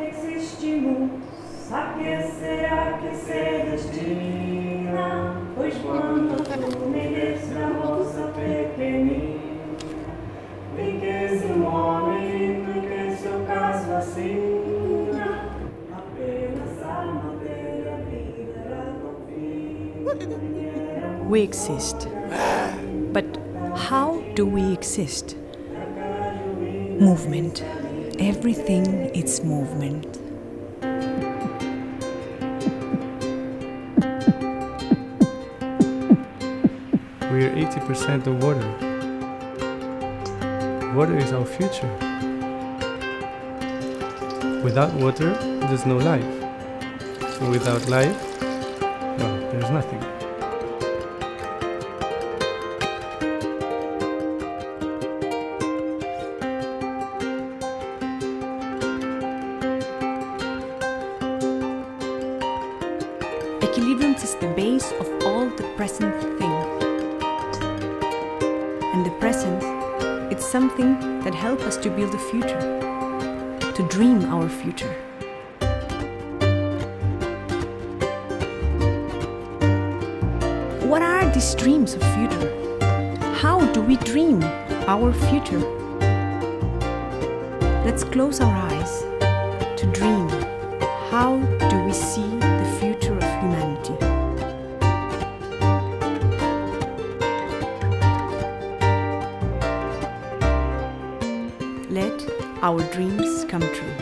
existimos, a que será que se destina? Pois quando tu me deste a moça pequenina, vi que esse homem, vi que seu caso assina, apenas a matéria vida era confina. We exist. But how do we exist? Movement. Everything is movement. We are 80% of water. Water is our future. Without water, there's no life. So without life, well, there's nothing. Equilibrium is the base of all the present thing. And the present, it's something that helps us to build the future, to dream our future. What are these dreams of future? How do we dream our future? Let's close our eyes to dream. How do we see the future of humanity? Let our dreams come true.